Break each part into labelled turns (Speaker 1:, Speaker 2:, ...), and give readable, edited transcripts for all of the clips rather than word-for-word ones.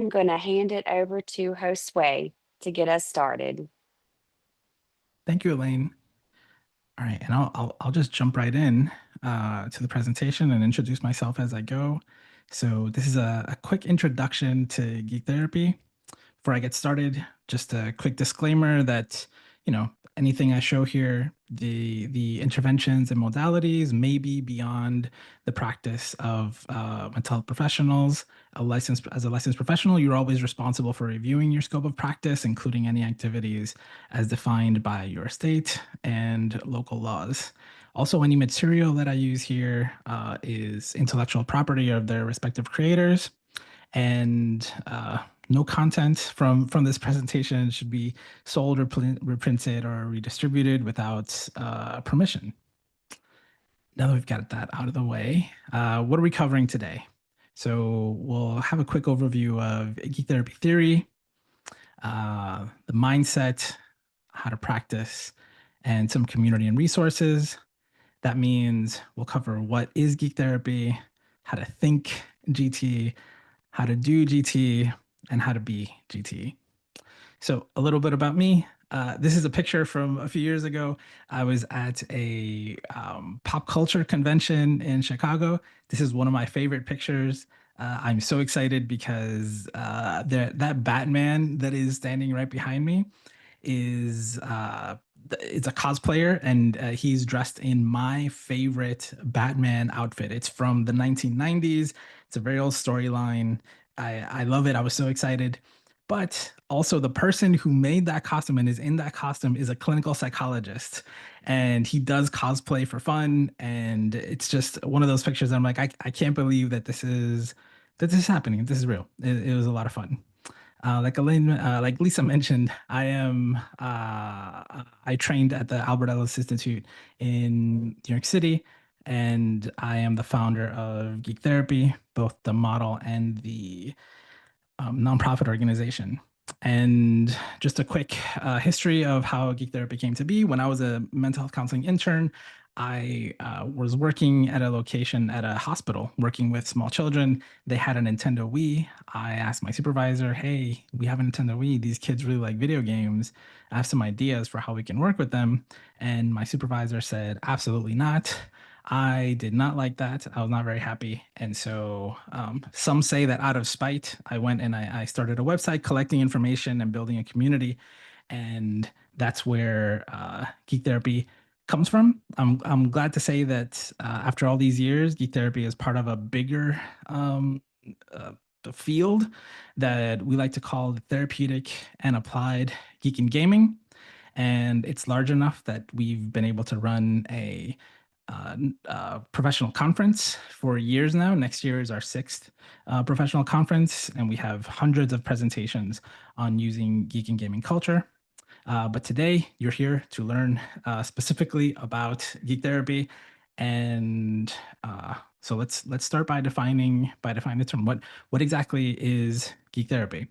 Speaker 1: I'm going to hand it over to Josue to get us started.
Speaker 2: Thank you, Elaine. All right, and I'll just jump right in to the presentation and introduce myself as I go. So this is a quick introduction to geek therapy. Before I get started, just a quick disclaimer that, anything I show here, the interventions and modalities may be beyond the practice of mental health professionals. As a licensed professional, you're always responsible for reviewing your scope of practice, including any activities as defined by your state and local laws. Also, any material that I use here is intellectual property of their respective creators, and no content from this presentation should be sold or reprinted or redistributed without permission. Now that we've got that out of the way, what are we covering today? So we'll have a quick overview of geek therapy theory, the mindset, how to practice, and some community and resources. That means we'll cover what is geek therapy, how to think GT, how to do GT, and how to be GT. So, a little bit about me. This is a picture from a few years ago. I was at a pop culture convention in Chicago. This is one of my favorite pictures. I'm so excited because that Batman that is standing right behind me is it's a cosplayer, and he's dressed in my favorite Batman outfit. It's from the 1990s. It's a very old storyline. I love it. I was so excited. But also, the person who made that costume and is in that costume is a clinical psychologist, and he does cosplay for fun. And it's just one of those pictures that I'm like, I can't believe that this is happening. This is real. It was a lot of fun. Like Lisa mentioned, I trained at the Albert Ellis Institute in New York City, and I am the founder of Geek Therapy, both the model and the nonprofit organization. And just a quick history of how Geek Therapy came to be. When I was a mental health counseling intern, I was working at a location at a hospital, working with small children. They had a Nintendo Wii. I asked my supervisor, "Hey, we have a Nintendo Wii. These kids really like video games. I have some ideas for how we can work with them." And my supervisor said, "Absolutely not." I did not like that. I was not very happy. And so some say that out of spite, I went and I started a website collecting information and building a community. And that's where Geek Therapy comes from. I'm glad to say that after all these years, Geek Therapy is part of a bigger uh, field that we like to call the therapeutic and applied geek and gaming. And it's large enough that we've been able to run a professional conference for years now. Next year is our sixth professional conference, and we have hundreds of presentations on using geek and gaming culture. But today, you're here to learn specifically about geek therapy, and so let's start by defining the term. What exactly is geek therapy?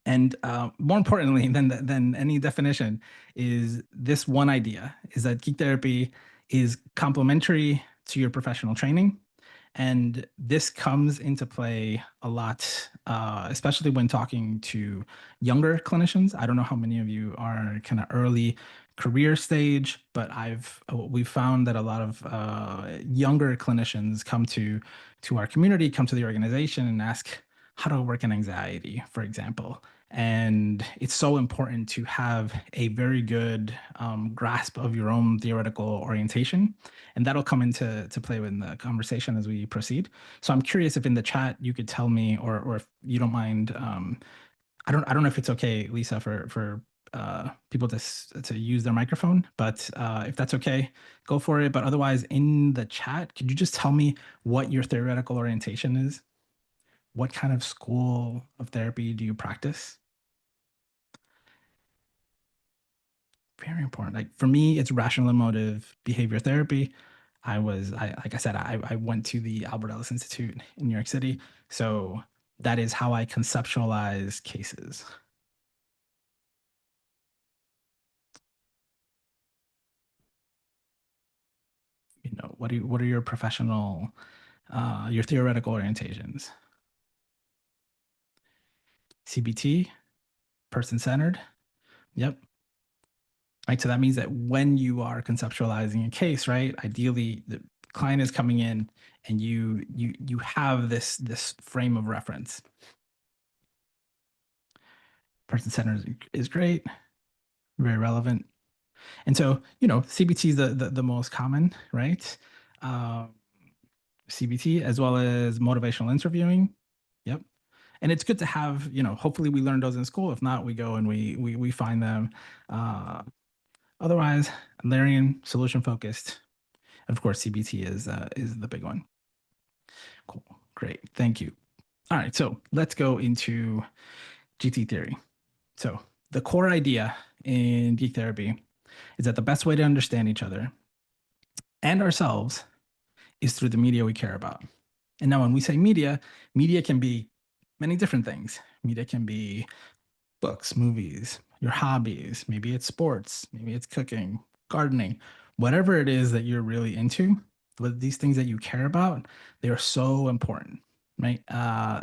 Speaker 2: And more importantly than any definition is this one idea, is that geek therapy is complementary to your professional training. And this comes into play a lot, especially when talking to younger clinicians. I don't know how many of you are kind of early career stage, but we've found that a lot of younger clinicians come to our community, come to the organization, and ask how to work in anxiety, for example. And it's so important to have a very good grasp of your own theoretical orientation, and that'll come into play in the conversation as we proceed. So I'm curious if in the chat you could tell me, or if you don't mind. I don't know if it's okay, Lisa, for people to use their microphone, but if that's okay, go for it. But otherwise, in the chat, could you just tell me what your theoretical orientation is? What kind of school of therapy do you practice? Very important. Like for me, it's rational emotive behavior therapy. Like I said, I went to the Albert Ellis Institute in New York City. So that is how I conceptualize cases. What are your professional, your theoretical orientations? CBT, person-centered. Yep. Right. So that means that when you are conceptualizing a case, right, ideally the client is coming in and you have this frame of reference. Person-centered is great, very relevant. And so, CBT is the most common, right? Um, CBT as well as motivational interviewing. Yep. And it's good to have, hopefully we learn those in school. If not, we go and we find them. Otherwise, Larian, solution focused. Of course, CBT is the big one. Cool. Great. Thank you. All right. So let's go into GT theory. So the core idea in geek therapy is that the best way to understand each other and ourselves is through the media we care about. And now when we say media, media can be many different things. Media can be books, movies, your hobbies, maybe it's sports, maybe it's cooking, gardening, whatever it is that you're really into, with these things that you care about, they are so important, right?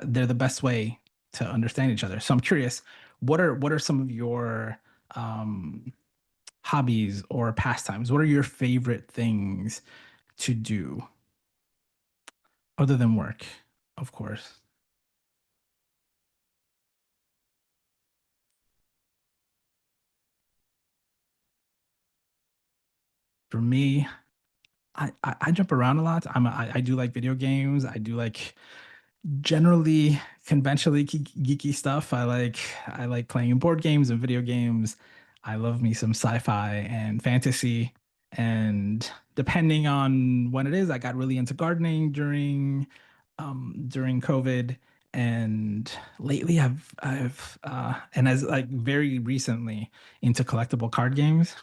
Speaker 2: They're the best way to understand each other. So I'm curious, what are some of your hobbies or pastimes? What are your favorite things to do other than work, of course? For me, I jump around a lot. I do like video games. I do like generally conventionally geeky stuff. I like playing board games and video games. I love me some sci-fi and fantasy. And depending on when it is, I got really into gardening during COVID. And lately I've and as like very recently into collectible card games.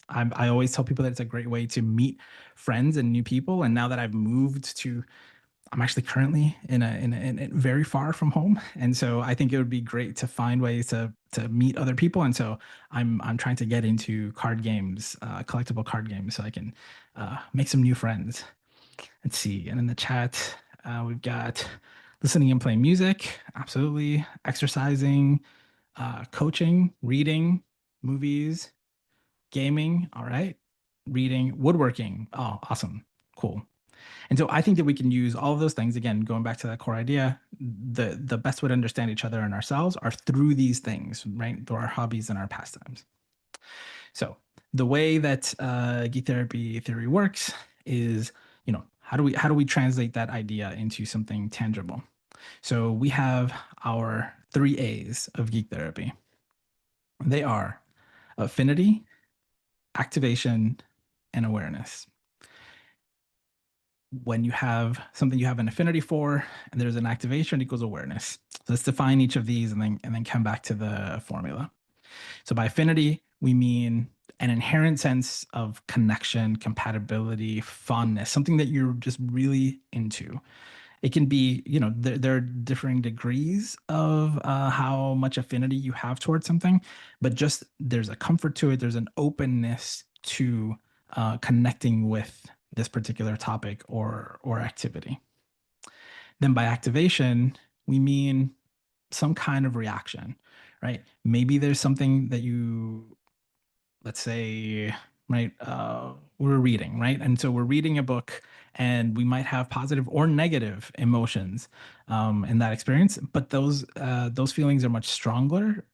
Speaker 2: I always tell people that it's a great way to meet friends and new people. And now that I've moved to I'm actually currently in very far from home, and so I think it would be great to find ways to meet other people. And so I'm trying to get into card games, collectible card games, so I can make some new friends. Let's see. And in the chat, we've got listening and playing music, absolutely, exercising, coaching, reading, movies, gaming. All right, reading, woodworking. Oh, awesome, cool. And so I think that we can use all of those things. Again, going back to that core idea, the best way to understand each other and ourselves are through these things, right? Through our hobbies and our pastimes. So the way that geek therapy theory works is, how do we translate that idea into something tangible? So we have our 3 A's of geek therapy. They are affinity, activation, and awareness. When you have something you have an affinity for and there's an activation equals awareness. So let's define each of these and then come back to the formula. So by affinity, we mean an inherent sense of connection, compatibility, fondness, something that you're just really into. It can be, there are differing degrees of how much affinity you have towards something, but just there's a comfort to it. There's an openness to connecting with this particular topic or activity. Then by activation, we mean some kind of reaction, right? Maybe there's something that let's say, right, we're reading, right? And so we're reading a book and we might have positive or negative emotions in that experience, but those feelings are much stronger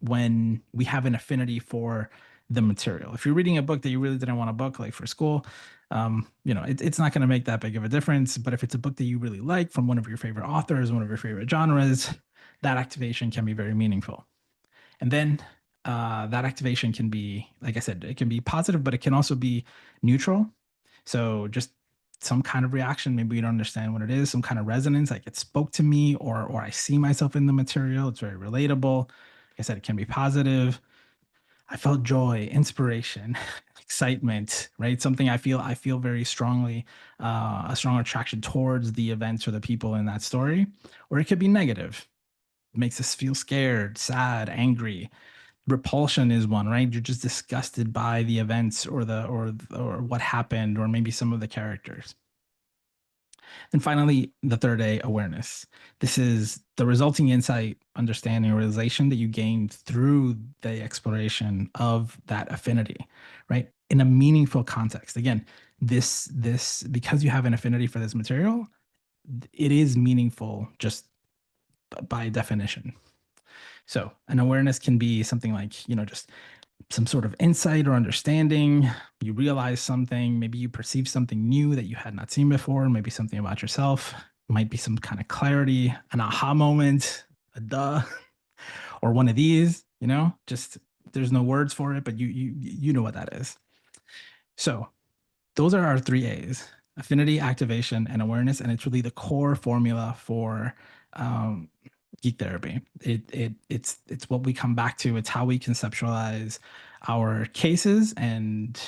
Speaker 2: when we have an affinity for the material. If you're reading a book that you really didn't want a book, like for school, it's not going to make that big of a difference. But if it's a book that you really like from one of your favorite authors, one of your favorite genres, that activation can be very meaningful. And then that activation can be, like I said, it can be positive, but it can also be neutral. So just some kind of reaction, maybe you don't understand what it is, some kind of resonance, like it spoke to me, or I see myself in the material. It's very relatable. Like I said, it can be positive. I felt joy, inspiration, excitement, right? Something I feel very strongly, a strong attraction towards the events or the people in that story. Or it could be negative. It makes us feel scared, sad, angry. Repulsion is one, right? You're just disgusted by the events or what happened, or maybe some of the characters. And finally, the third A, awareness. This is the resulting insight, understanding, realization that you gained through the exploration of that affinity, right? In a meaningful context. Again, this because you have an affinity for this material, it is meaningful just by definition. So an awareness can be something like, just some sort of insight or understanding. You realize something, maybe you perceive something new that you had not seen before, maybe something about yourself, might be some kind of clarity, an aha moment, a duh, or one of these, just there's no words for it, but you know what that is. So those are our three A's: affinity, activation, and awareness. And it's really the core formula for um, geek therapy. It's what we come back to. It's how we conceptualize our cases and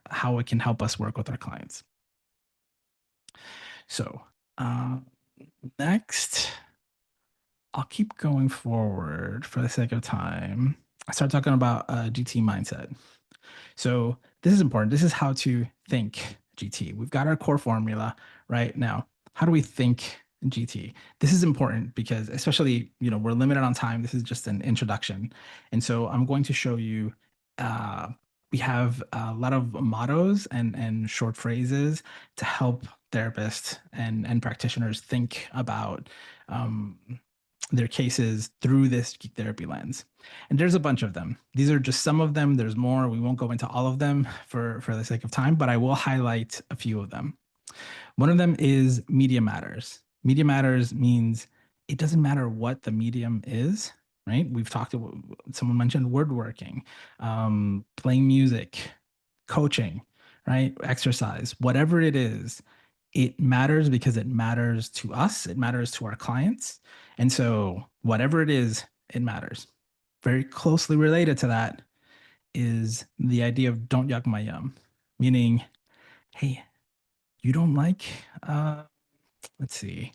Speaker 2: how it can help us work with our clients. So next, I'll keep going forward for the sake of time. I start talking about GT mindset. So this is important. This is how to think GT. We've got our core formula right now. How do we think GT? This is important because especially, we're limited on time. This is just an introduction. And so I'm going to show you, we have a lot of mottos and short phrases to help therapists and practitioners think about their cases through this geek therapy lens. And there's a bunch of them. These are just some of them. There's more. We won't go into all of them for the sake of time, but I will highlight a few of them. One of them is media matters. Media matters means it doesn't matter what the medium is, right? We've talked about, someone mentioned woodworking, playing music, coaching, right? Exercise, whatever it is, it matters because it matters to us. It matters to our clients. And so whatever it is, it matters. Very closely related to that is the idea of don't yuck my yum, meaning, hey, you don't like, let's see,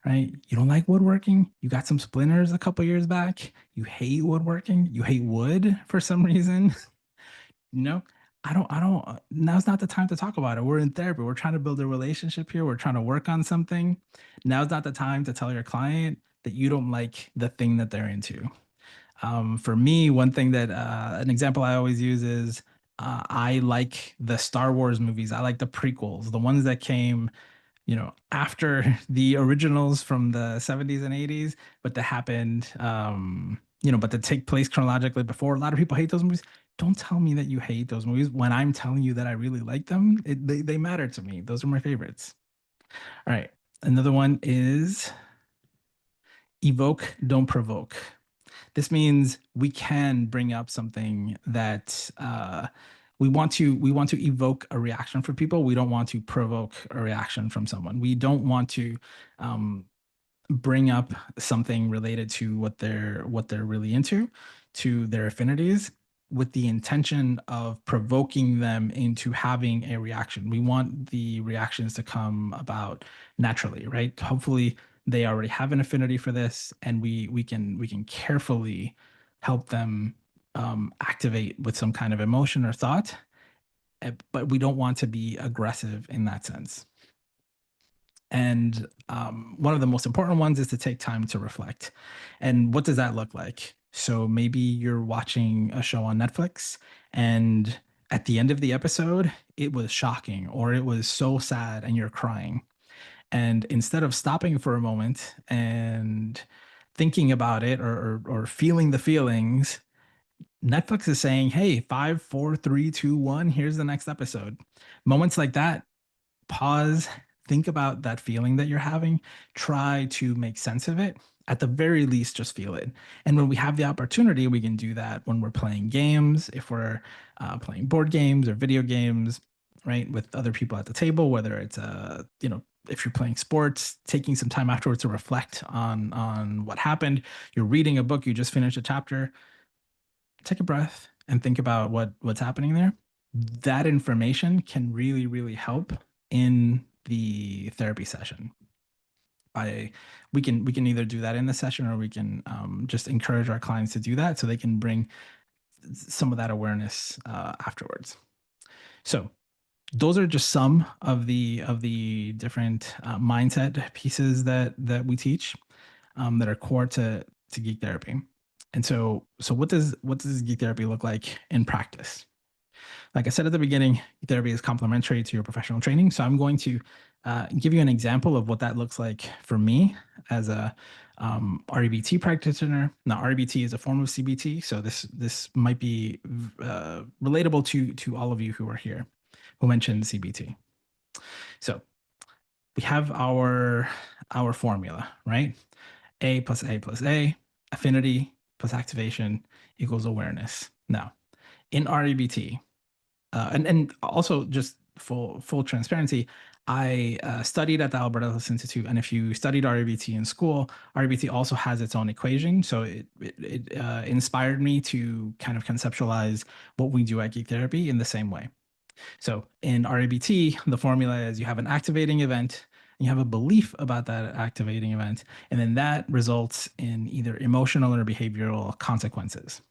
Speaker 2: right? You don't like woodworking. You got some splinters a couple years back. You hate woodworking. You hate wood for some reason. No, I don't, now's not the time to talk about it. We're in therapy. We're trying to build a relationship here. We're trying to work on something. Now's not the time to tell your client that you don't like the thing that they're into. For me, one thing that, an example I always use is, I like the Star Wars movies. I like the prequels, the ones that came, after the originals from the 70s and 80s, but that happened, but that take place chronologically before. A lot of people hate those movies. Don't tell me that you hate those movies when I'm telling you that I really like them. They matter to me. Those are my favorites. All right. Another one is evoke, don't provoke. This means we can bring up something that we want to evoke a reaction for people. We don't want to provoke a reaction from someone. We don't want to bring up something related to what they're really into, to their affinities, with the intention of provoking them into having a reaction. We want the reactions to come about naturally, right? Hopefully they already have an affinity for this, and we can carefully help them activate with some kind of emotion or thought, but we don't want to be aggressive in that sense. And one of the most important ones is to take time to reflect. And what does that look like? So maybe you're watching a show on Netflix, and at the end of the episode, it was shocking or it was so sad and you're crying. And instead of stopping for a moment and thinking about it or feeling the feelings, Netflix is saying, hey, 5, 4, 3, 2, 1, here's the next episode. Moments like that, pause, think about that feeling that you're having, try to make sense of it. At the very least, just feel it. And when we have the opportunity, we can do that when we're playing games, if we're playing board games or video games, right, with other people at the table, whether it's, if you're playing sports, taking some time afterwards to reflect on what happened. You're reading a book, you just finished a chapter, take a breath and think about what's happening there. That information can really, really help in the therapy session. We can either do that in the session, or we can just encourage our clients to do that so they can bring some of that awareness afterwards. So those are just some of the different mindset pieces that we teach that are core to geek therapy. And so what does geek therapy look like in practice? Like I said at the beginning, therapy is complementary to your professional training. So I'm going to give you an example of what that looks like for me as a REBT practitioner. Now, REBT is a form of CBT, so this might be relatable to all of you who are here who mentioned CBT. So we have our formula, right? A plus A plus A, affinity plus activation equals awareness. Now, in REBT, and also just full transparency, I studied at the Albert Ellis Institute, and if you studied REBT in school, REBT also has its own equation. So it inspired me to kind of conceptualize what we do at Geek Therapy in the same way. So in REBT, the formula is you have an activating event, and you have a belief about that activating event, and then that results in either emotional or behavioral consequences.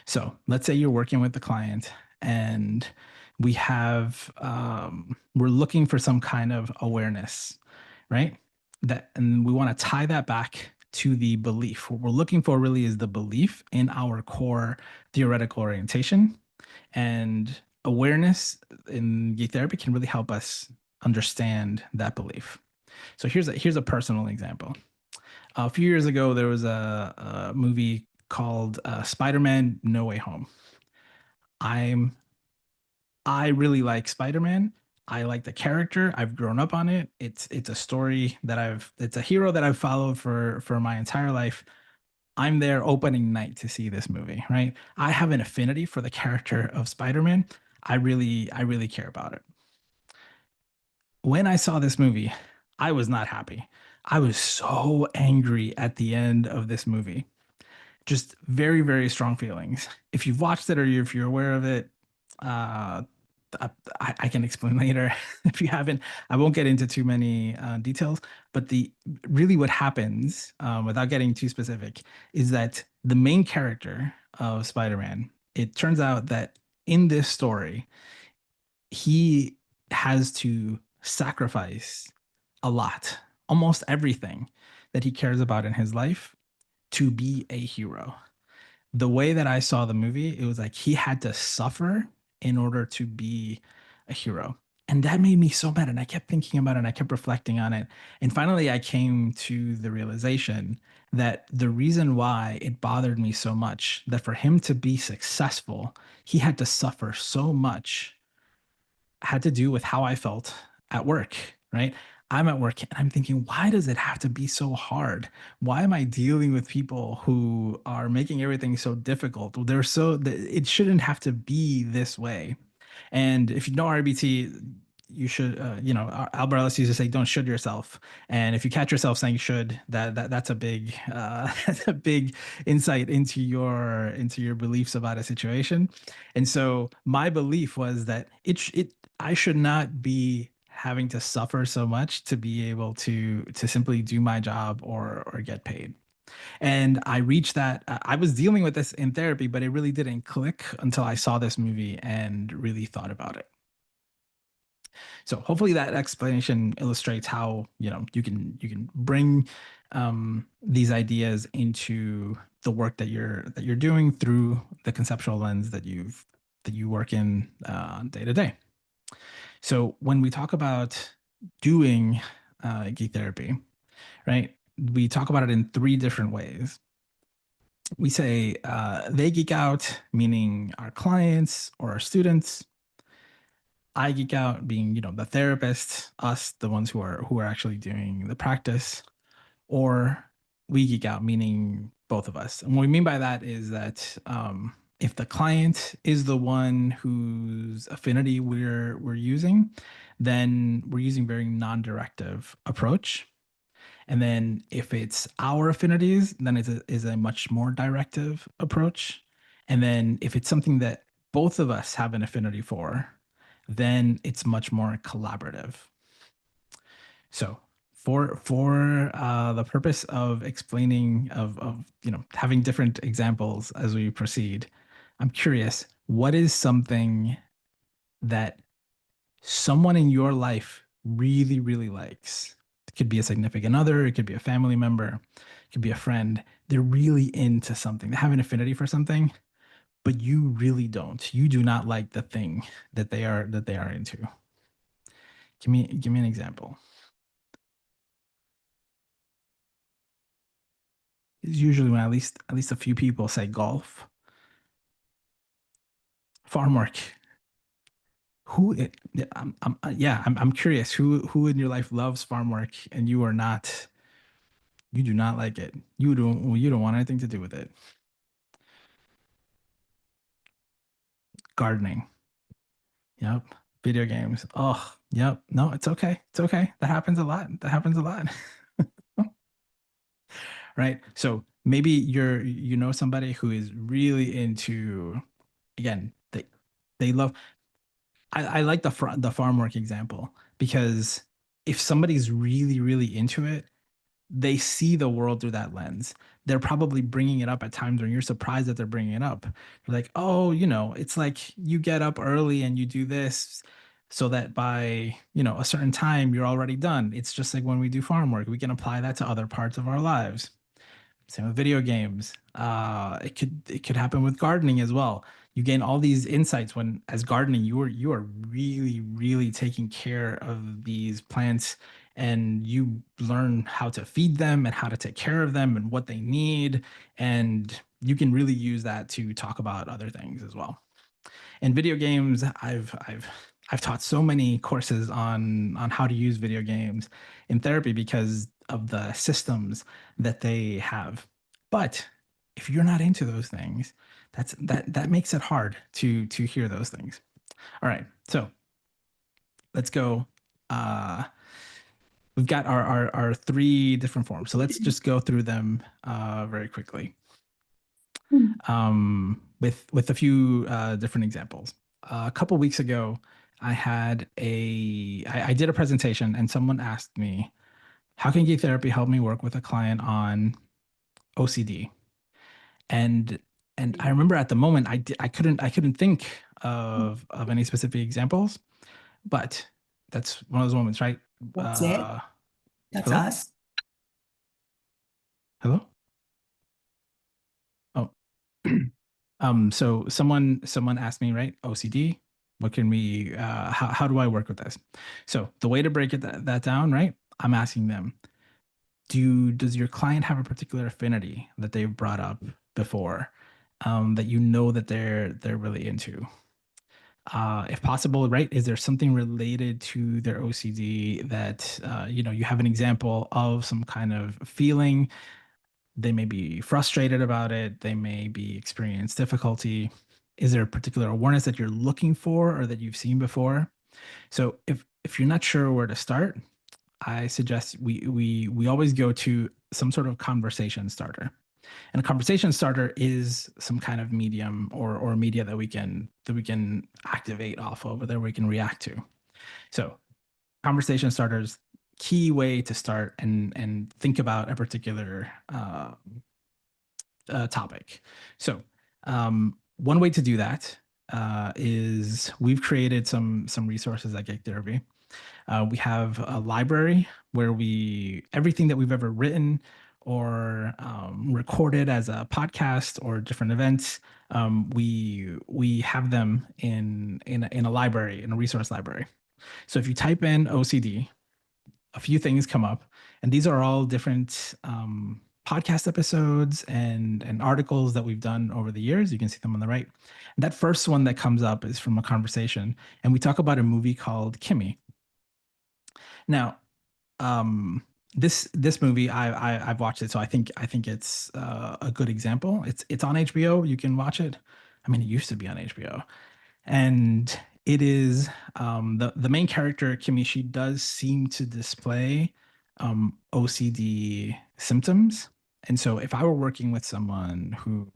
Speaker 2: So let's say you're working with the client and we have we're looking for some kind of awareness, right? That and we want to tie that back to the belief. What we're looking for really is the belief in our core theoretical orientation. And awareness in geek therapy can really help us understand that belief. So here's a personal example. A few years ago, there was a movie called Spider-Man: No Way Home. I'm I really like Spider-Man. I like the character. I've grown up on it. It's a story that it's a hero that I've followed for my entire life. I'm there opening night to see this movie, right? I have an affinity for the character of Spider-Man. I really care about it. When I saw this movie, I was not happy. I was so angry at the end of this movie. Just very, very strong feelings. If you've watched it or if you're aware of it, uh, I can explain later. If you haven't, I won't get into too many details. But the really what happens, without getting too specific, is that the main character of Spider-Man. It turns out that in this story, he has to sacrifice a lot, almost everything that he cares about in his life to be a hero. The way that I saw the movie, it was like he had to suffer in order to be a hero. And that made me so mad. And I kept thinking about it and I kept reflecting on it. And finally, I came to the realization that the reason why it bothered me so much, that for him to be successful, he had to suffer so much, had to do with how I felt at work, right? I'm at work and I'm thinking, why does it have to be so hard? Why am I dealing with people who are making everything so difficult? It shouldn't have to be this way. And if you know RBT, you should, Albert Ellis used to say, "Don't should yourself." And if you catch yourself saying "should," that's a big, that's a big insight into your beliefs about a situation. And so my belief was that I should not be having to suffer so much to be able to simply do my job or get paid. And I reached that. I was dealing with this in therapy, but it really didn't click until I saw this movie and really thought about it. So hopefully that explanation illustrates how you can bring these ideas into the work that you're doing through the conceptual lens that you work in day to day. So when we talk about doing geek therapy, right? We talk about it in three different ways. We say they geek out, meaning our clients or our students. I geek out, being the therapist, us, the ones who are actually doing the practice, or we geek out, meaning both of us. And what we mean by that is that if the client is the one whose affinity we're using, then we're using very non-directive approach. And then if it's our affinities, then it is a much more directive approach. And then if it's something that both of us have an affinity for, then it's much more collaborative. So for the purpose of explaining of having different examples as we proceed, I'm curious, what is something that someone in your life really, really likes. It could be a significant other, it could be a family member, it could be a friend. They're really into something. They have an affinity for something, but you really don't. You do not like the thing that they are into. Give me an example. It's usually when at least a few people say golf, farm work. I'm curious who in your life loves farm work and you do not like it. You don't want anything to do with it. Gardening. Yep. Video games. Oh, yep. No, it's okay. It's okay. That happens a lot. That happens a lot. Right? So maybe somebody who is really into, again, they love. I like the farm work example because if somebody's really, really into it, they see the world through that lens. They're probably bringing it up at times when you're surprised that they're bringing it up. You're like, oh, it's like you get up early and you do this so that by, a certain time you're already done. It's just like when we do farm work, we can apply that to other parts of our lives. Same with video games. It could happen with gardening as well. You gain all these insights when, as gardening, you are really, really taking care of these plants, and you learn how to feed them and how to take care of them and what they need, and you can really use that to talk about other things as well. In video games, I've taught so many courses on how to use video games in therapy because of the systems that they have. But if you're not into those things, that makes it hard to hear those things. All right, so let's go. We've got our three different forms, so let's just go through them very quickly with a few different examples. A couple weeks ago, I did a presentation, and someone asked me, "How can Geek Therapy help me work with a client on OCD?" And I remember at the moment I couldn't think of any specific examples, but that's one of those moments, right?
Speaker 3: That's it. That's
Speaker 2: hello?
Speaker 3: us.
Speaker 2: Hello? Oh. So someone asked me, right? OCD. What can we how do I work with this? So the way to break that down, right? I'm asking them, does your client have a particular affinity that they've brought up before, that that they're really into? If possible, right? Is there something related to their OCD that you have an example of some kind of feeling? They may be frustrated about it. They may be experience difficulty. Is there a particular awareness that you're looking for or that you've seen before? So if you're not sure where to start, I suggest we always go to some sort of conversation starter. And a conversation starter is some kind of medium or media that we can activate off of, or that we can react to. So conversation starters, key way to start and think about a particular topic. So one way to do that is we've created some resources at Geek Therapy. We have a library where everything that we've ever written or recorded as a podcast or different events, we have them in a library, in a resource library. So if you type in OCD, a few things come up, and these are all different podcast episodes and articles that we've done over the years. You can see them on the right. And that first one that comes up is from a conversation, and we talk about a movie called Kimi. Now, this movie I've watched it, so I think it's a good example. It's on HBO. You can watch it. I mean, it used to be on HBO, and it is the main character Kimi. She does seem to display OCD symptoms, and so if I were working with someone who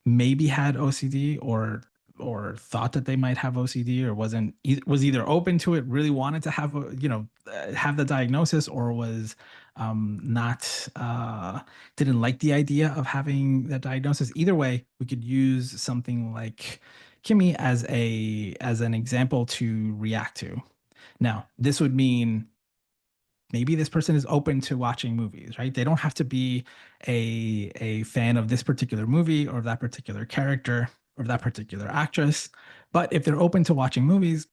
Speaker 2: maybe had OCD or thought that they might have OCD or was either open to it, really wanted to have have the diagnosis, or was not didn't like the idea of having that diagnosis. Either way, we could use something like Kimi as an example to react to. Now, this would mean maybe this person is open to watching movies, right? They don't have to be a fan of this particular movie or that particular character or that particular actress. But if they're open to watching movies,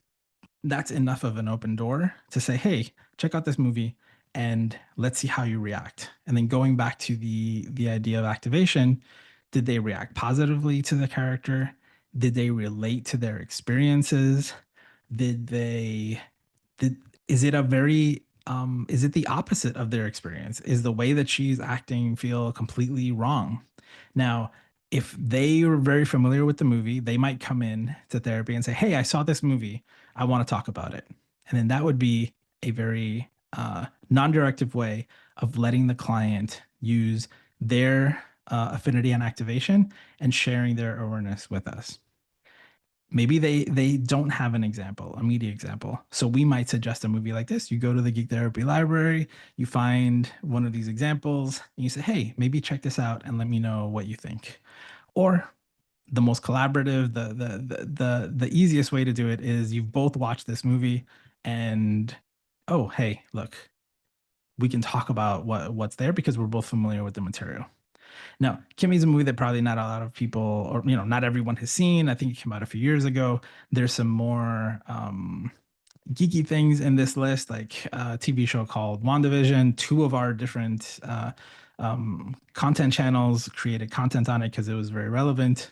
Speaker 2: that's enough of an open door to say, hey, check out this movie and let's see how you react. And then going back to the idea of activation, did they react positively to the character? Did they relate to their experiences? Did they did is it a very is it the opposite of their experience? Is the way that she's acting feel completely wrong? Now, if they are very familiar with the movie, they might come in to therapy and say, hey, I saw this movie, I want to talk about it. And then that would be a very non-directive way of letting the client use their affinity and activation and sharing their awareness with us. Maybe they don't have an example, a media example. So we might suggest a movie like this. You go to the Geek Therapy library, you find one of these examples, and you say, hey, maybe check this out and let me know what you think. Or the most collaborative, the easiest way to do it is you've both watched this movie and, oh, hey, look, we can talk about what's there because we're both familiar with the material. Now, Kimmy's a movie that probably not a lot of people, or not everyone has seen. I think it came out a few years ago. There's some more geeky things in this list, like a TV show called WandaVision. Two of our different content channels created content on it because it was very relevant.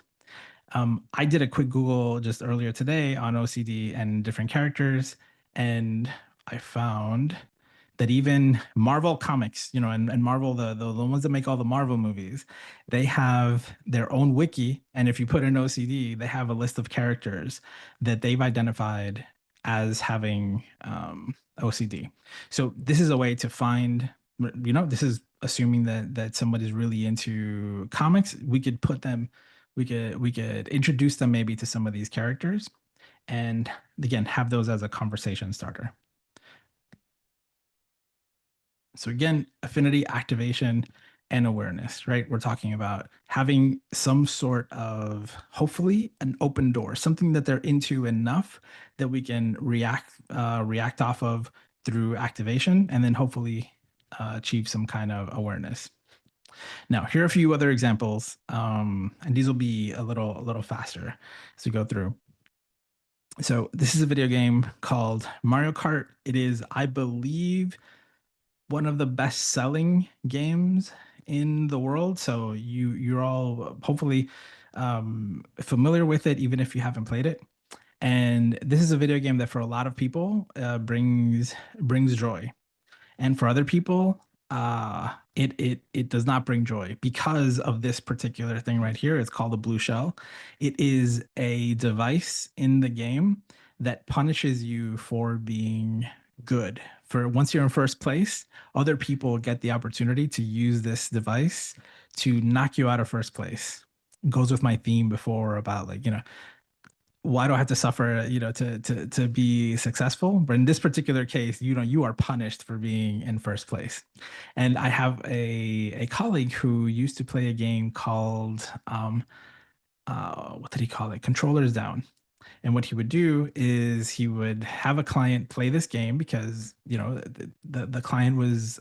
Speaker 2: I did a quick Google just earlier today on OCD and different characters, and I found that even Marvel Comics, and Marvel, the ones that make all the Marvel movies, they have their own wiki. And if you put in OCD, they have a list of characters that they've identified as having OCD. So this is a way to find, this is assuming that somebody's really into comics. We could put them, we could introduce them maybe to some of these characters, and again, have those as a conversation starter. So again, affinity, activation, and awareness, right? We're talking about having some sort of, hopefully, an open door, something that they're into enough that we can react off of through activation, and then hopefully achieve some kind of awareness. Now, here are a few other examples, and these will be a little faster as we go through. So this is a video game called Mario Kart. It is, I believe, one of the best-selling games in the world. So you're all hopefully familiar with it, even if you haven't played it. And this is a video game that for a lot of people brings joy, and for other people it does not bring joy because of this particular thing right here. It's called a blue shell. It is a device in the game that punishes you for being good. For once you're in first place, other people get the opportunity to use this device to knock you out of first place. It goes with my theme before about, like, why do I have to suffer, to be successful? But in this particular case, you are punished for being in first place. And I have a colleague who used to play a game called what did he call it? Controllers Down. And what he would do is he would have a client play this game because, the client was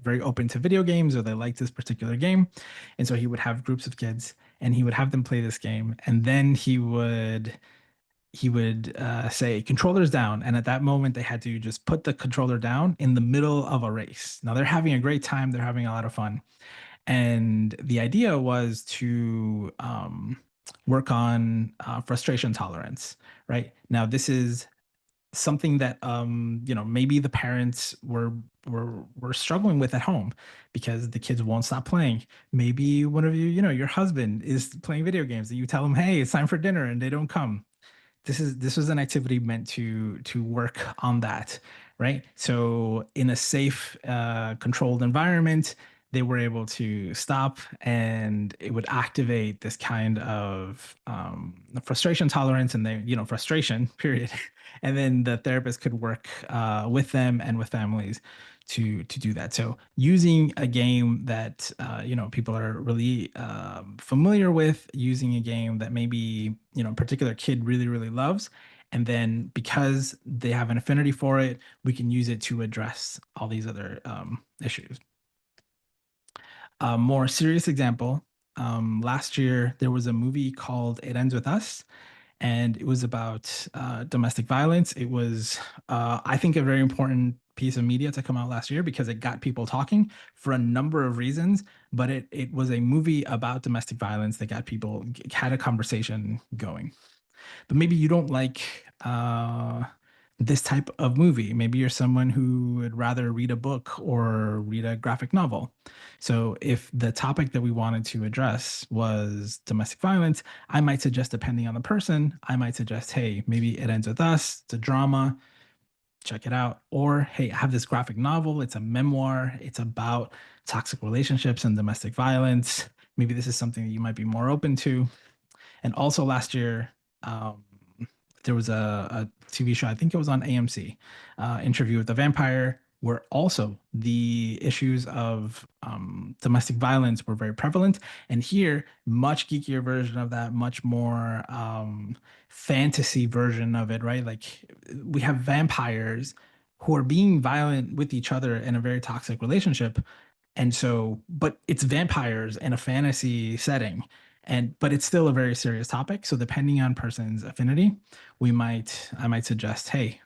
Speaker 2: very open to video games, or they liked this particular game. And so he would have groups of kids and he would have them play this game. And then he would say controllers down. And at that moment, they had to just put the controller down in the middle of a race. Now they're having a great time. They're having a lot of fun. And the idea was to work on frustration tolerance, right? Now, this is something that maybe the parents were struggling with at home because the kids won't stop playing. Maybe one of you, your husband is playing video games and you tell them, hey, it's time for dinner, and they don't come. This was an activity meant to work on that, right? So in a safe, controlled environment, they were able to stop, and it would activate this kind of frustration tolerance, and frustration, period. And then the therapist could work with them and with families to do that. So using a game that people are really familiar with, using a game that maybe a particular kid really, really loves, And then because they have an affinity for it, we can use it to address all these other issues. A more serious example, last year there was a movie called It Ends With Us, and it was about domestic violence. It was, I think, a very important piece of media to come out last year because it got people talking for a number of reasons. But it was a movie about domestic violence that got people had a conversation going. But maybe you don't like this type of movie. Maybe you're someone who would rather read a book or read a graphic novel. So if the topic that we wanted to address was domestic violence, I might suggest, depending on the person, I might suggest, hey, maybe It Ends With Us. It's a drama. Check it out. Or, hey, I have this graphic novel. It's a memoir. It's about toxic relationships and domestic violence. Maybe this is something that you might be more open to. And also last year, there was a TV show, I think it was on AMC, Interview with the Vampire, where also the issues of domestic violence were very prevalent. And here, much geekier version of that, much more fantasy version of it, right? Like we have vampires who are being violent with each other in a very toxic relationship. And so, but it's vampires in a fantasy setting. But it's still a very serious topic. So depending on person's affinity, I might suggest, hey,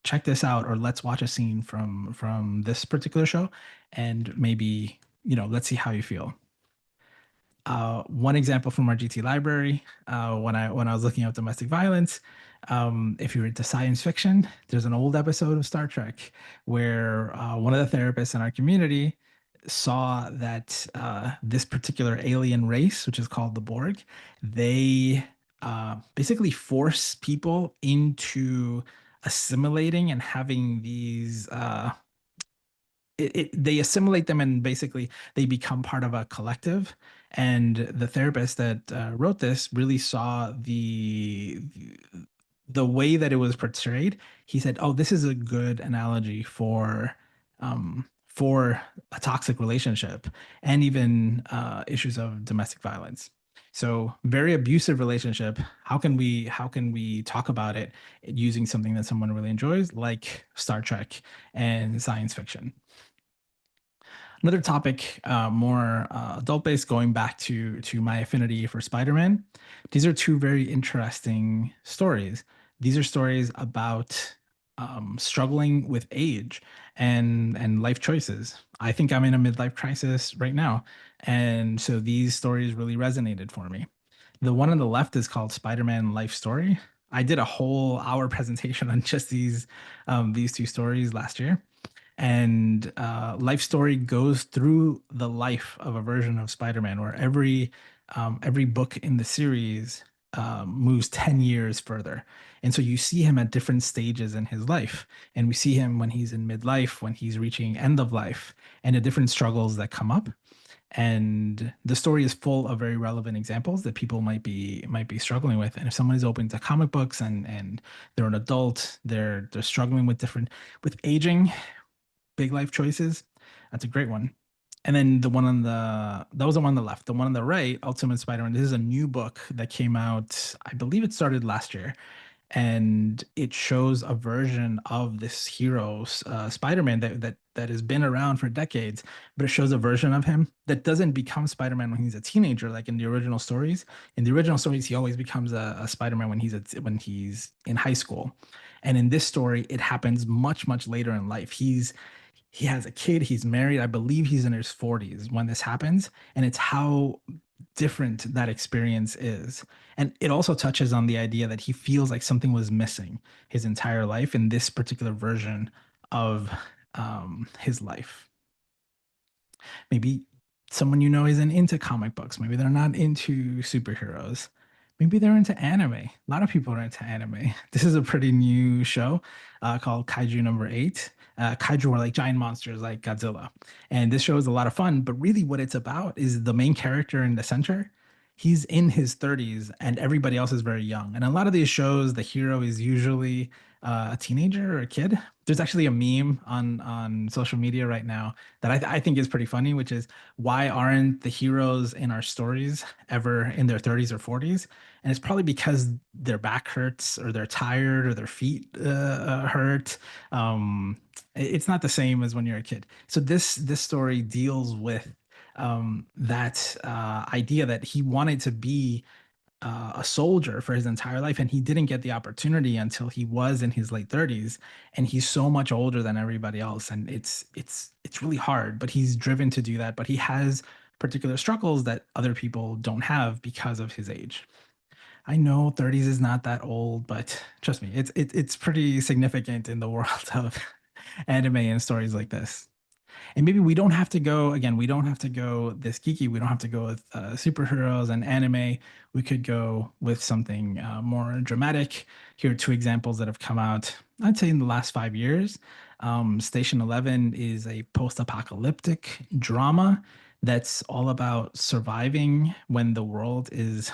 Speaker 2: check this out, or let's watch a scene from this particular show, and maybe, let's see how you feel. One example from our GT library, when I was looking at domestic violence, if you're into science fiction, there's an old episode of Star Trek where one of the therapists in our community saw that this particular alien race, which is called the Borg, they basically force people into assimilating and having these they assimilate them, and basically they become part of a collective. And the therapist that wrote this really saw the way that it was portrayed. He said, oh, this is a good analogy for a toxic relationship and even issues of domestic violence. So very abusive relationship. How can we talk about it using something that someone really enjoys, like Star Trek and science fiction? Another topic, more adult-based, going back to my affinity for Spider-Man. These are two very interesting stories. These are stories about struggling with age and life choices. I think I'm in a midlife crisis right now, and so these stories really resonated for me. The one on the left is called Spider-Man Life Story. I did a whole hour presentation on just these two stories last year. And Life Story goes through the life of a version of Spider-Man, where every book in the series moves 10 years further. And so you see him at different stages in his life. And we see him when he's in midlife, when he's reaching end of life, and the different struggles that come up. And the story is full of very relevant examples that people might be struggling with. And if someone is open to comic books and they're an adult, they're struggling with aging, big life choices, that's a great one. And then that was the one on the left. The one on the right, Ultimate Spider-Man, this is a new book that came out, I believe it started last year. And it shows a version of this hero, Spider-Man, that has been around for decades, but it shows a version of him that doesn't become Spider-Man when he's a teenager, like in the original stories. In the original stories, he always becomes a Spider-Man when he's in high school. And in this story, it happens much, much later in life. He has a kid, he's married, I believe he's in his 40s when this happens, and it's how different that experience is. And it also touches on the idea that he feels like something was missing his entire life in this particular version of his life. Maybe someone isn't into comic books, maybe they're not into superheroes, maybe they're into anime. A lot of people are into anime. This is a pretty new show called Kaiju Number 8. Kaiju are like giant monsters like Godzilla. And this show is a lot of fun, but really what it's about is the main character in the center. he's in his 30s and everybody else is very young. And a lot of these shows, the hero is usually a teenager or a kid. There's actually a meme on social media right now that I think is pretty funny, which is, why aren't the heroes in our stories ever in their 30s or 40s? And it's probably because their back hurts, or they're tired, or their feet hurt. It's not the same as when you're a kid. So this story deals with that idea that he wanted to be a soldier for his entire life, and he didn't get the opportunity until he was in his late 30s, and he's so much older than everybody else, and it's really hard, but he's driven to do that. But he has particular struggles that other people don't have because of his age. I know 30s is not that old, but trust me, it's pretty significant in the world of anime and stories like this. And maybe we don't have to go, again, we don't have to go this geeky. We don't have to go with superheroes and anime. We could go with something more dramatic. Here are two examples that have come out, I'd say, in the last 5 years. Station 11 is a post-apocalyptic drama that's all about surviving when the world is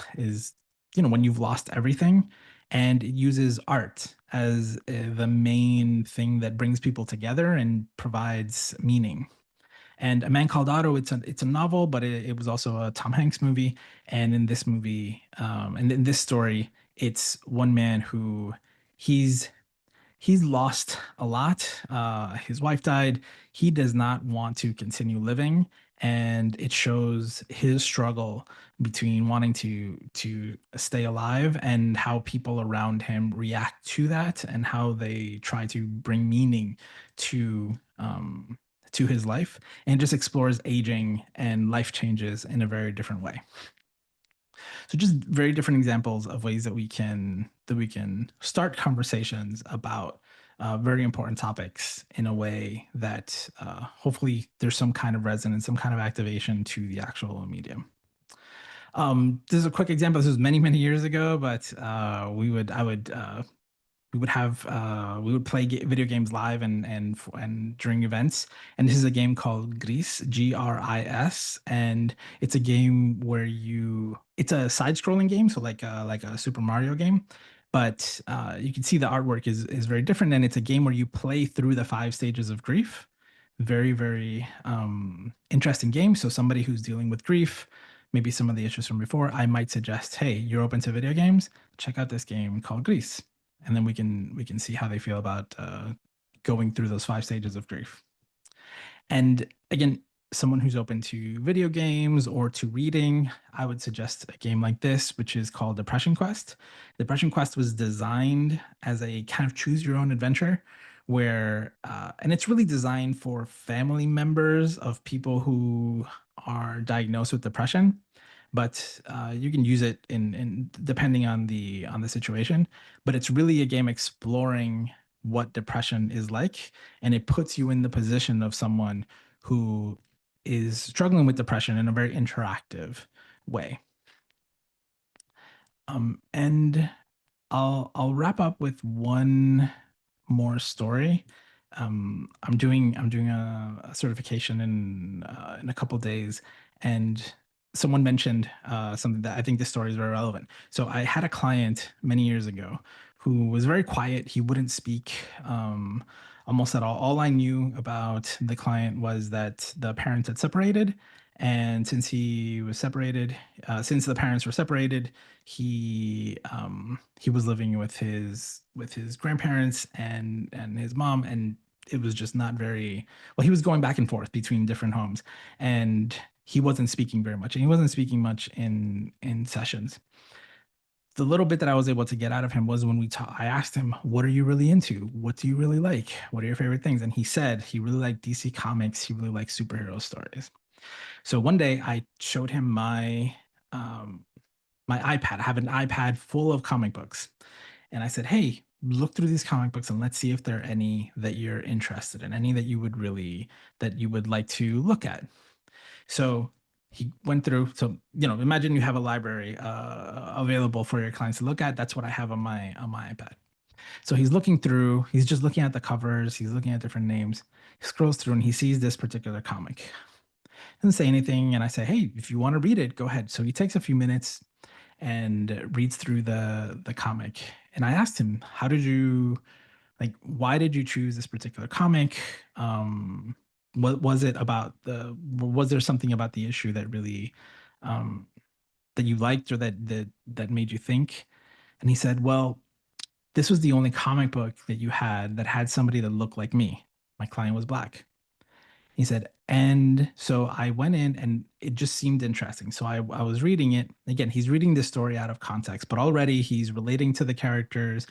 Speaker 2: when you've lost everything. And it uses art as the main thing that brings people together and provides meaning. And A Man Called Otto, it's a novel, but it was also a Tom Hanks movie. And in this movie, and in this story, it's one man who he's lost a lot. His wife died. He does not want to continue living, and it shows his struggle between wanting to stay alive and how people around him react to that, and how they try to bring meaning to his life, and just explores aging and life changes in a very different way. So just very different examples of ways that we can start conversations about very important topics in a way that hopefully there's some kind of resonance, some kind of activation to the actual medium. This is a quick example. This was many years ago, but we would play video games live and during events. And this is a game called Gris, Gris, and it's a game where it's a side-scrolling game, so like a Super Mario game. But you can see the artwork is very different, and it's a game where you play through the 5 stages of grief. Very interesting game. So somebody who's dealing with grief, maybe some of the issues from before, I might suggest, hey, you're open to video games, check out this game called Gris. And then we can see how they feel about going through those 5 stages of grief. And again, someone who's open to video games or to reading, I would suggest a game like this, which is called Depression Quest. Depression Quest was designed as a kind of choose your own adventure, where and it's really designed for family members of people who are diagnosed with depression. But you can use it in depending on the situation. But it's really a game exploring what depression is like, and it puts you in the position of someone who is struggling with depression in a very interactive way. And I'll wrap up with one more story. I'm doing a certification in a couple days, and someone mentioned something that I think this story is very relevant. So I had a client many years ago who was very quiet. He wouldn't speak almost at all. All I knew about the client was that the parents had separated. And since he was separated, since the parents were separated, he was living with his grandparents and his mom, and it was just not very well. He was going back and forth between different homes, and he wasn't speaking very much, and he wasn't speaking much in sessions. The little bit that I was able to get out of him was when I asked him, what are you really into? What do you really like? What are your favorite things? And he said he really liked DC Comics. He really liked superhero stories. So one day I showed him my iPad. I have an iPad full of comic books. And I said, hey, look through these comic books and let's see if there are any that you're interested in, any that you would like to look at. So he went through. So, imagine you have a library available for your clients to look at. That's what I have on my iPad. So he's looking through, he's just looking at the covers. He's looking at different names. He scrolls through and he sees this particular comic. doesn't say anything. And I say, hey, if you want to read it, go ahead. So he takes a few minutes and reads through the comic. And I asked him, how did you, like, why did you choose this particular comic? What was it about was there something about the issue that really, that you liked, or that made you think? And he said, well, this was the only comic book that you had that had somebody that looked like me. My client was black. He said, and so I went in and it just seemed interesting. So I was reading it. Again, he's reading this story out of context, but already he's relating to the characters,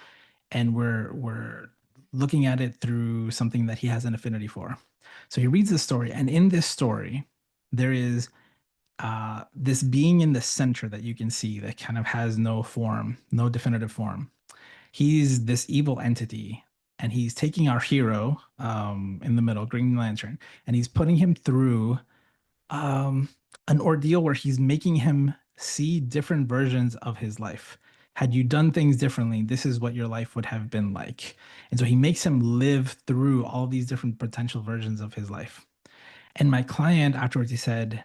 Speaker 2: and we're looking at it through something that he has an affinity for. So he reads the story, and in this story, there is this being in the center that you can see that kind of has no form, no definitive form. He's this evil entity, and he's taking our hero in the middle, Green Lantern, and he's putting him through an ordeal where he's making him see different versions of his life. Had you done things differently, this is what your life would have been like. And so he makes him live through all these different potential versions of his life. And my client afterwards, he said,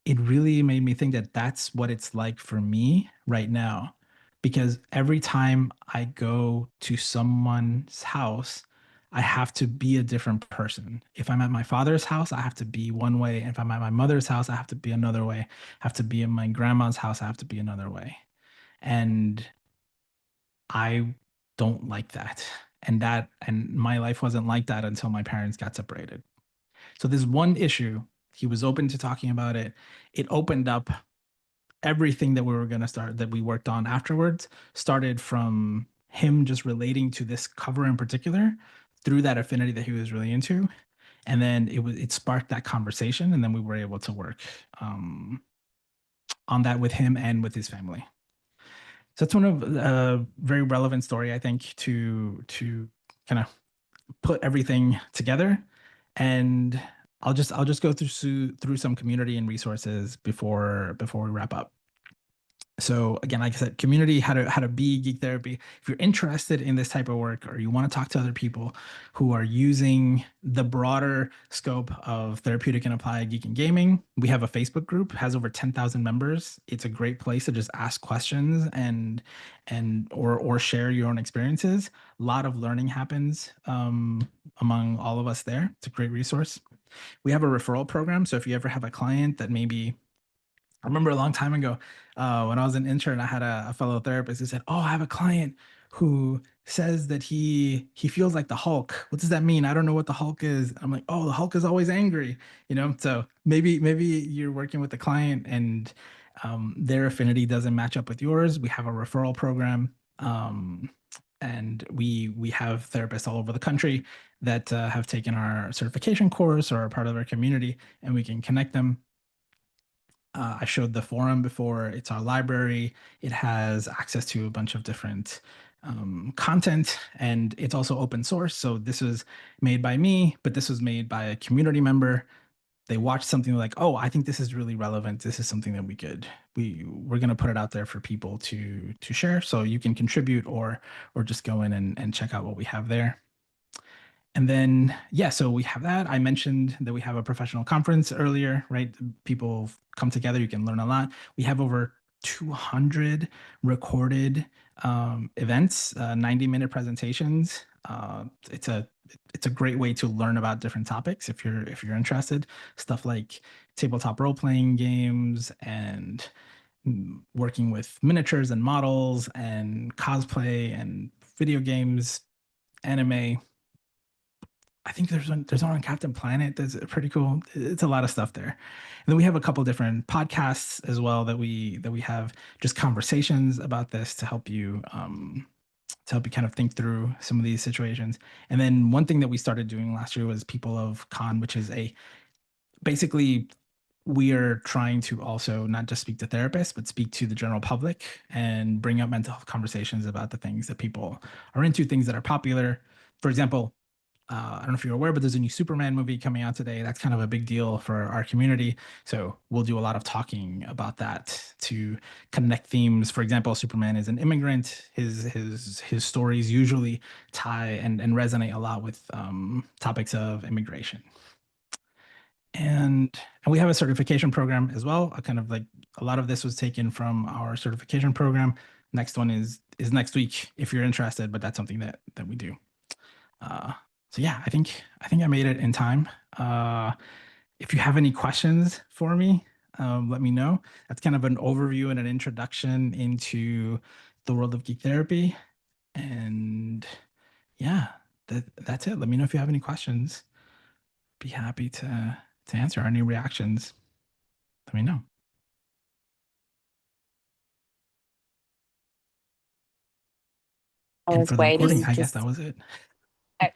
Speaker 2: it really made me think that that's what it's like for me right now. Because every time I go to someone's house, I have to be a different person. If I'm at my father's house, I have to be one way. If I'm at my mother's house, I have to be another way. I have to be in my grandma's house, I have to be another way. And I don't like that. And my life wasn't like that until my parents got separated. So this one issue, he was open to talking about it. It opened up everything that we were going to start, that we worked on afterwards, started from him just relating to this cover in particular through that affinity that he was really into. And then it sparked that conversation, and then we were able to work on that with him and with his family. So that's one of a very relevant story, I think, to kind of put everything together. And I'll just go through some community and resources before we wrap up. So again, like I said, community, how to be Geek Therapy. If you're interested in this type of work, or you want to talk to other people who are using the broader scope of therapeutic and applied geek and gaming, we have a Facebook group, has over 10,000 members. It's a great place to just ask questions or share your own experiences. A lot of learning happens among all of us there. It's a great resource. We have a referral program. So if you ever have a client that maybe, I remember a long time ago when I was an intern, I had a fellow therapist who said, oh, I have a client who says that he feels like the Hulk. What does that mean? I don't know what the Hulk is. I'm like, oh, the Hulk is always angry, So maybe you're working with the client and their affinity doesn't match up with yours. We have a referral program. And we have therapists all over the country that have taken our certification course or are part of our community, and we can connect them. I showed the forum before. It's our library. It has access to a bunch of different content, and it's also open source. So this was made by me, but this was made by a community member. They watched something like, oh, I think this is really relevant. This is something that we're going to put it out there for people to share. So you can contribute or just go in and check out what we have there. And then, yeah, so we have that. I mentioned that we have a professional conference earlier, right? People come together, you can learn a lot. We have over 200 recorded events, 90-minute presentations. It's a great way to learn about different topics if you're interested. Stuff like tabletop role-playing games and working with miniatures and models and cosplay and video games, anime. I think there's one on Captain Planet that's pretty cool. It's a lot of stuff there. And then we have a couple different podcasts as well that we have just conversations about this to help you kind of think through some of these situations. And then one thing that we started doing last year was People of Con, which is basically we are trying to also not just speak to therapists, but speak to the general public and bring up mental health conversations about the things that people are into, things that are popular. For example, I don't know if you're aware, but there's a new Superman movie coming out today. That's kind of a big deal for our community. So we'll do a lot of talking about that to connect themes. For example, Superman is an immigrant. His stories usually tie and resonate a lot with topics of immigration. and we have a certification program as well. A kind of like a lot of this was taken from our certification program. Next one is next week if you're interested, but that's something that we do. So yeah, I think I made it in time. If you have any questions for me, let me know. That's kind of an overview and an introduction into the world of geek therapy. And yeah, that's it. Let me know if you have any questions. Be happy to answer. Any reactions, let me know. And
Speaker 1: was
Speaker 2: for the
Speaker 1: waiting
Speaker 2: recording, I
Speaker 1: to
Speaker 2: guess that was it.
Speaker 1: I-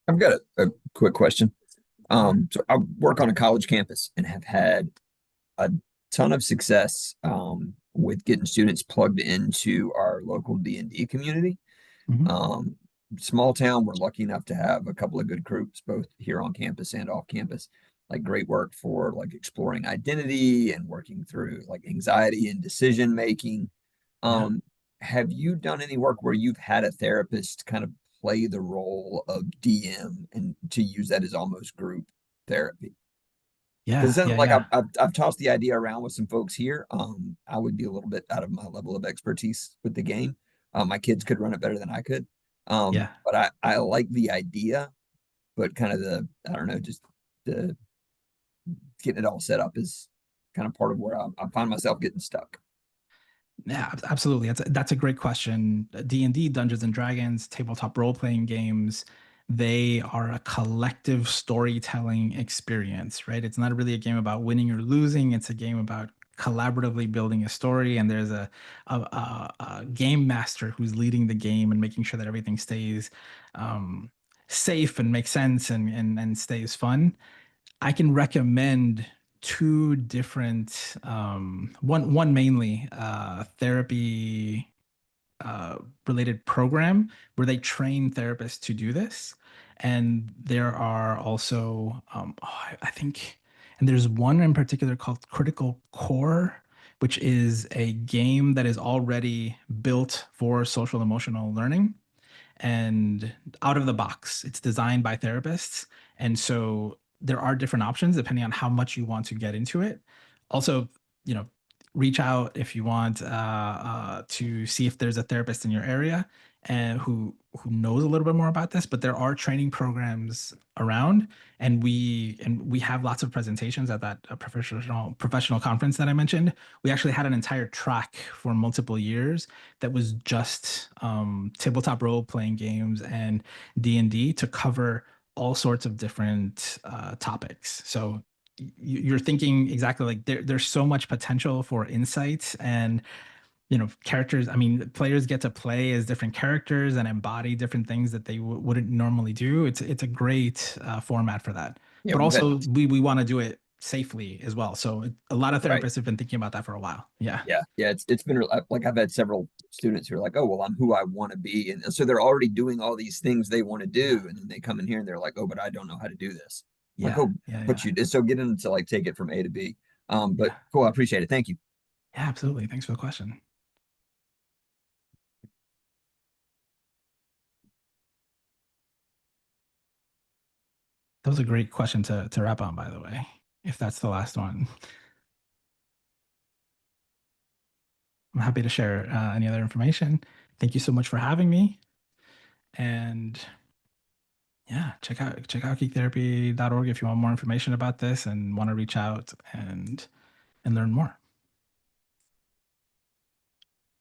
Speaker 4: I've got a quick question. So I work on a college campus and have had a ton of success with getting students plugged into our local D&D community.
Speaker 2: Mhm.
Speaker 4: Small town, we're lucky enough to have a couple of good groups, both here on campus and off campus. Like great work for like exploring identity and working through like anxiety and decision making.
Speaker 2: Yeah.
Speaker 4: Have you done any work where you've had a therapist kind of play the role of DM and to use that as almost group therapy? Because
Speaker 2: Yeah.
Speaker 4: then,
Speaker 2: Yeah.
Speaker 4: like
Speaker 2: Yeah.
Speaker 4: I've tossed the idea around with some folks here. I would be a little bit out of my level of expertise with the game. My kids could run it better than I could.
Speaker 2: Yeah.
Speaker 4: But I like the idea, but kind of the I don't know, just the getting it all set up is kind of part of where I find myself getting stuck.
Speaker 2: Yeah, absolutely. That's a great question. D&D, Dungeons and Dragons, tabletop role-playing games, they are a collective storytelling experience, right? It's not really a game about winning or losing. It's a game about collaboratively building a story, and there's a game master who's leading the game and making sure that everything stays safe and makes sense and stays fun. I can recommend two different one mainly therapy related program where they train therapists to do this. And there are also I think, and there's one in particular called Critical Core, which is a game that is already built for social emotional learning and out of the box. It's designed by therapists. And so there are different options depending on how much you want to get into it. Also, you know, reach out if you want to see if there's a therapist in your area and who knows a little bit more about this. But there are training programs around, and we have lots of presentations at that professional conference that I mentioned. We actually had an entire track for multiple years that was just tabletop role playing games and D&D to cover all sorts of different topics. So you're thinking exactly like there's so much potential for insights and characters. I mean, players get to play as different characters and embody different things that they wouldn't normally do. It's a great format for that.
Speaker 4: Yeah,
Speaker 2: But
Speaker 4: we've had-
Speaker 2: also we want to do it safely as well. So a lot of
Speaker 4: Right.
Speaker 2: therapists have been thinking about that for a while. Yeah.
Speaker 4: Yeah. It's been like I've had several students who are like, oh well, I'm who I want to be, and so they're already doing all these things they want to do, and then they come in here and they're like, oh, but I don't know how to do this. Like,
Speaker 2: Yeah.
Speaker 4: oh,
Speaker 2: Yeah.
Speaker 4: but you did. So get into to like take it from A to B. But
Speaker 2: Yeah.
Speaker 4: cool. I appreciate it. Thank you.
Speaker 2: Yeah, absolutely. Thanks for the question. That was a great question to wrap on, by the way, if that's the last one. I'm happy to share any other information. Thank you so much for having me. And yeah, check out geektherapy.org if you want more information about this and want to reach out and learn more.